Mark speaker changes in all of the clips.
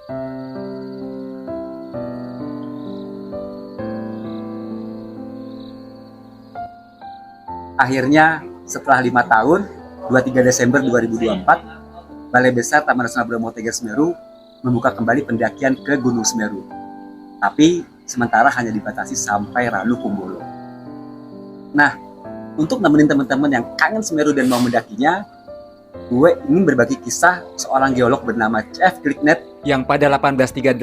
Speaker 1: Akhirnya, setelah 5 tahun, 23 Desember 2024, Balai Besar Taman Nasional Bromo Tengger Semeru membuka kembali pendakian ke Gunung Semeru. Tapi, sementara hanya dibatasi sampai Ranu Kumbolo. Nah, untuk nemenin teman-teman yang kangen Semeru dan mau mendakinya, gue ingin berbagi kisah seorang geolog bernama C.F. Glicknett yang pada 1838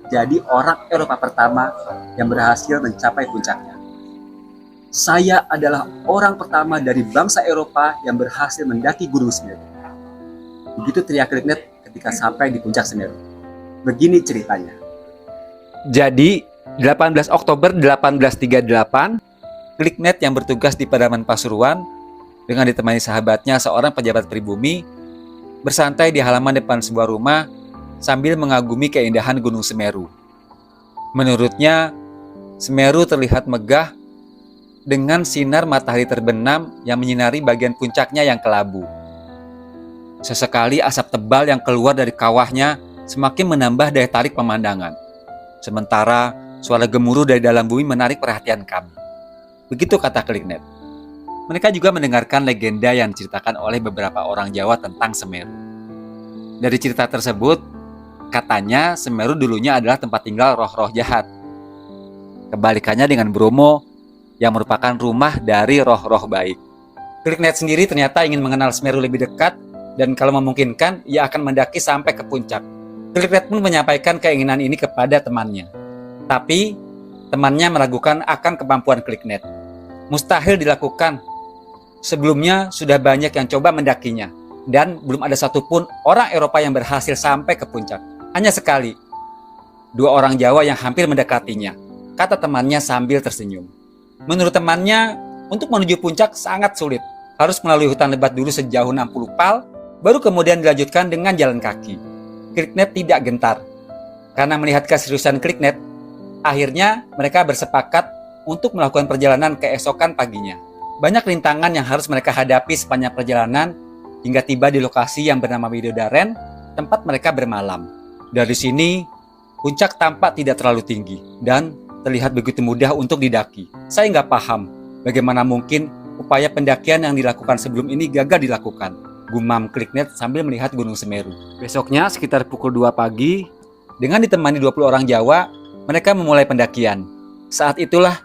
Speaker 1: jadi orang Eropa pertama yang berhasil mencapai puncaknya. Saya adalah orang pertama dari bangsa Eropa yang berhasil mendaki Gunung Semeru. Begitu teriak Glicknett ketika sampai di puncak Semeru. Begini ceritanya. Jadi, 18 Oktober 1838, Glicknett yang bertugas di Pademangan Pasuruan dengan ditemani sahabatnya seorang pejabat pribumi bersantai di halaman depan sebuah rumah sambil mengagumi keindahan Gunung Semeru. Menurutnya, Semeru terlihat megah dengan sinar matahari terbenam yang menyinari bagian puncaknya yang kelabu. Sesekali asap tebal yang keluar dari kawahnya semakin menambah daya tarik pemandangan. Sementara suara gemuruh dari dalam bumi menarik perhatian kami. Begitu kata Glicknett. Mereka juga mendengarkan legenda yang diceritakan oleh beberapa orang Jawa tentang Semeru. Dari cerita tersebut, katanya Semeru dulunya adalah tempat tinggal roh-roh jahat. Kebalikannya dengan Bromo, yang merupakan rumah dari roh-roh baik. Glicknett sendiri ternyata ingin mengenal Semeru lebih dekat, dan kalau memungkinkan, ia akan mendaki sampai ke puncak. Glicknett pun menyampaikan keinginan ini kepada temannya. Tapi, temannya meragukan akan kemampuan Glicknett. Mustahil dilakukan. Sebelumnya sudah banyak yang coba mendakinya, dan belum ada satupun orang Eropa yang berhasil sampai ke puncak. Hanya sekali, 2 orang Jawa yang hampir mendekatinya, kata temannya sambil tersenyum. Menurut temannya, untuk menuju puncak sangat sulit. Harus melalui hutan lebat dulu sejauh 60 pal, baru kemudian dilanjutkan dengan jalan kaki. Glicknett tidak gentar. Karena melihat keseriusan Glicknett, akhirnya mereka bersepakat untuk melakukan perjalanan keesokan paginya. Banyak rintangan yang harus mereka hadapi sepanjang perjalanan hingga tiba di lokasi yang bernama Widodaren, tempat mereka bermalam. Dari sini, puncak tampak tidak terlalu tinggi dan terlihat begitu mudah untuk didaki. Saya nggak paham bagaimana mungkin upaya pendakian yang dilakukan sebelum ini gagal dilakukan, gumam Glicknett sambil melihat Gunung Semeru. Besoknya sekitar pukul 2 pagi, dengan ditemani 20 orang Jawa, mereka memulai pendakian. Saat itulah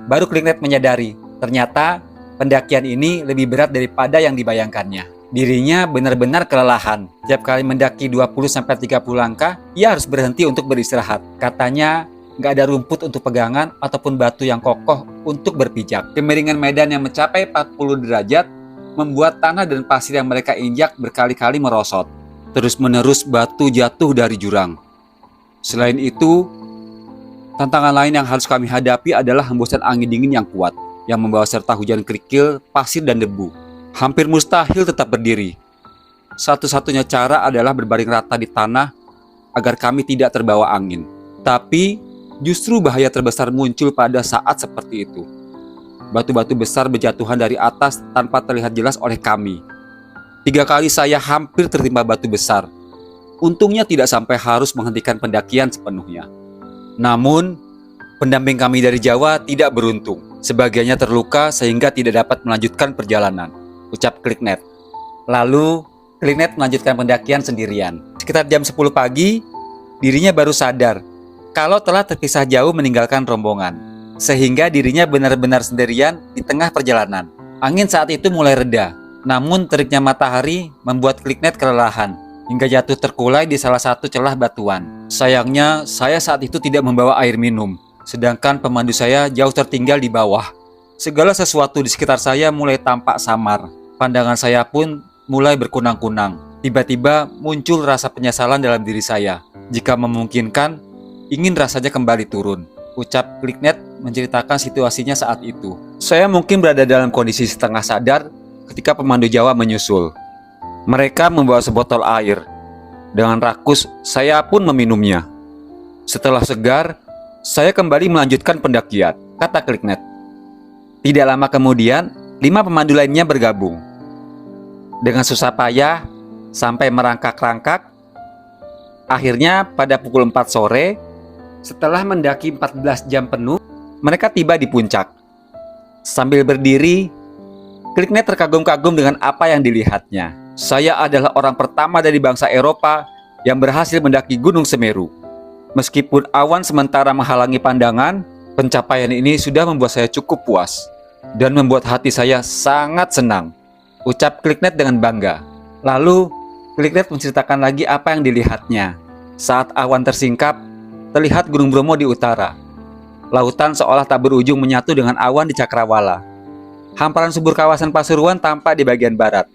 Speaker 1: baru Glicknett menyadari, ternyata pendakian ini lebih berat daripada yang dibayangkannya. Dirinya benar-benar kelelahan. Setiap kali mendaki 20-30 langkah, ia harus berhenti untuk beristirahat. Katanya, nggak ada rumput untuk pegangan ataupun batu yang kokoh untuk berpijak. Kemiringan medan yang mencapai 40 derajat membuat tanah dan pasir yang mereka injak berkali-kali merosot. Terus-menerus batu jatuh dari jurang. Selain itu, tantangan lain yang harus kami hadapi adalah hembusan angin dingin yang kuat, yang membawa serta hujan kerikil, pasir dan debu. Hampir mustahil tetap berdiri. Satu-satunya cara adalah berbaring rata di tanah agar kami tidak terbawa angin. Tapi, justru bahaya terbesar muncul pada saat seperti itu. Batu-batu besar berjatuhan dari atas tanpa terlihat jelas oleh kami. 3 kali saya hampir tertimpa batu besar. Untungnya tidak sampai harus menghentikan pendakian sepenuhnya. Namun, pendamping kami dari Jawa tidak beruntung. Sebagiannya terluka sehingga tidak dapat melanjutkan perjalanan, ucap Glicknett. Lalu, Glicknett melanjutkan pendakian sendirian. Sekitar jam 10 pagi, dirinya baru sadar kalau telah terpisah jauh meninggalkan rombongan, sehingga dirinya benar-benar sendirian di tengah perjalanan. Angin saat itu mulai reda, namun teriknya matahari membuat Glicknett kelelahan, hingga jatuh terkulai di salah satu celah batuan. Sayangnya, saya saat itu tidak membawa air minum, sedangkan pemandu saya jauh tertinggal di bawah. Segala sesuatu di sekitar saya mulai tampak samar. Pandangan saya pun mulai berkunang-kunang. Tiba-tiba muncul rasa penyesalan dalam diri saya. Jika memungkinkan, ingin rasanya kembali turun, ucap Glicknett menceritakan situasinya saat itu. Saya mungkin berada dalam kondisi setengah sadar ketika pemandu Jawa menyusul. Mereka membawa sebotol air. Dengan rakus, saya pun meminumnya. Setelah segar, saya kembali melanjutkan pendakian, kata Glicknett. Tidak lama kemudian, 5 pemandu lainnya bergabung. Dengan susah payah, sampai merangkak-rangkak,
Speaker 2: Akhirnya pada pukul 4 sore, setelah mendaki 14 jam penuh, mereka tiba di puncak. Sambil berdiri, Kliknet terkagum-kagum dengan apa yang dilihatnya. Saya adalah orang pertama dari bangsa Eropa yang berhasil mendaki Gunung Semeru. Meskipun awan sementara menghalangi pandangan, pencapaian ini sudah membuat saya cukup puas dan membuat hati saya sangat senang, ucap Kliknet dengan bangga. Lalu, Kliknet menceritakan lagi apa yang dilihatnya. Saat awan tersingkap, terlihat Gunung Bromo di utara. Lautan seolah tak berujung menyatu dengan awan di cakrawala. Hamparan subur kawasan Pasuruan tampak di bagian barat,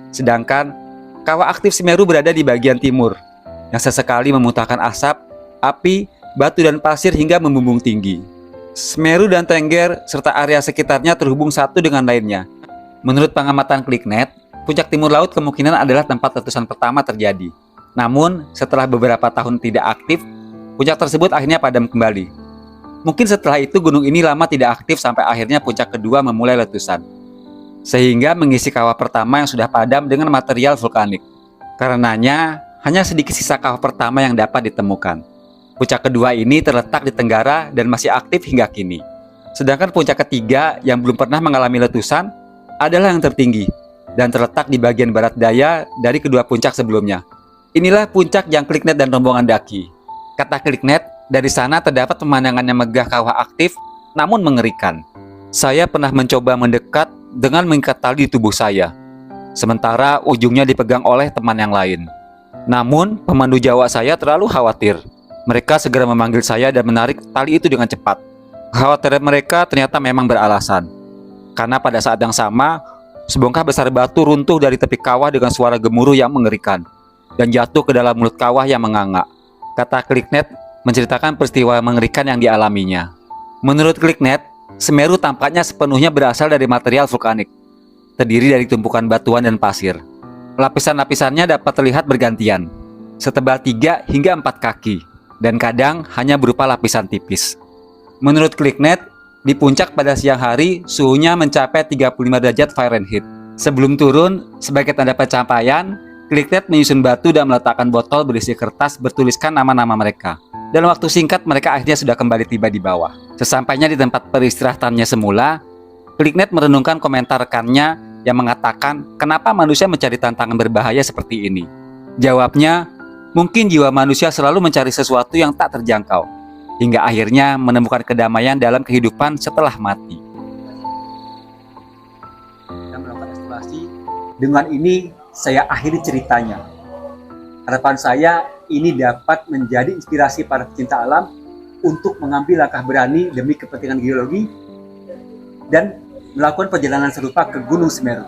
Speaker 2: sedangkan kawah aktif Semeru berada di bagian timur, yang sesekali memuntahkan asap, api, batu dan pasir hingga membumbung tinggi. Semeru dan Tengger serta area sekitarnya terhubung satu dengan lainnya. Menurut pengamatan Kliknet, puncak timur laut kemungkinan adalah tempat letusan pertama terjadi. Namun, setelah beberapa tahun tidak aktif, puncak tersebut akhirnya padam kembali. Mungkin setelah itu gunung ini lama tidak aktif sampai akhirnya puncak kedua memulai letusan, sehingga mengisi kawah pertama yang sudah padam dengan material vulkanik. Karenanya, hanya sedikit sisa kawah pertama yang dapat ditemukan. Puncak kedua ini terletak di Tenggara dan masih aktif hingga kini. Sedangkan puncak ketiga yang belum pernah mengalami letusan adalah yang tertinggi dan terletak di bagian barat daya dari kedua puncak sebelumnya. Inilah puncak yang Kliknet dan rombongan daki. Kata Kliknet, dari sana terdapat pemandangan yang megah kawah aktif namun mengerikan. Saya pernah mencoba mendekat dengan mengikat tali di tubuh saya, sementara ujungnya dipegang oleh teman yang lain. Namun, pemandu Jawa saya terlalu khawatir. Mereka segera memanggil saya dan menarik tali itu dengan cepat. Kekhawatiran mereka ternyata memang beralasan, karena pada saat yang sama, sebongkah besar batu runtuh dari tepi kawah dengan suara gemuruh yang mengerikan dan jatuh ke dalam mulut kawah yang menganga. Kata Kliknet menceritakan peristiwa mengerikan yang dialaminya. Menurut Kliknet, Semeru tampaknya sepenuhnya berasal dari material vulkanik, terdiri dari tumpukan batuan dan pasir. Lapisan-lapisannya dapat terlihat bergantian, setebal 3 hingga 4 kaki, dan kadang hanya berupa lapisan tipis. Menurut Kliknet, di puncak pada siang hari suhunya mencapai 35 derajat Fahrenheit. Sebelum turun, sebagai tanda pencapaian, Kliknet menyusun batu dan meletakkan botol berisi kertas bertuliskan nama-nama mereka. Dalam waktu singkat mereka akhirnya sudah kembali tiba di bawah. Sesampainya di tempat peristirahatannya semula, Kliknet merenungkan komentar rekannya yang mengatakan kenapa manusia mencari tantangan berbahaya seperti ini. Jawabnya, mungkin jiwa manusia selalu mencari sesuatu yang tak terjangkau, hingga akhirnya menemukan kedamaian dalam kehidupan setelah mati.
Speaker 1: Kita melakukan eksplorasi. Dengan ini saya akhiri ceritanya. Harapan saya ini dapat menjadi inspirasi para pecinta alam untuk mengambil langkah berani demi kepentingan geologi dan melakukan perjalanan serupa ke Gunung Semeru.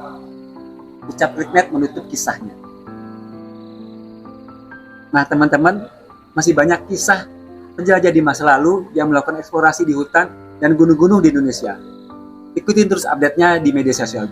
Speaker 1: Ucap Kliknet menutup kisahnya. Nah teman-teman, masih banyak kisah penjelajah di masa lalu yang melakukan eksplorasi di hutan dan gunung-gunung di Indonesia. Ikutin terus update-nya di media sosial.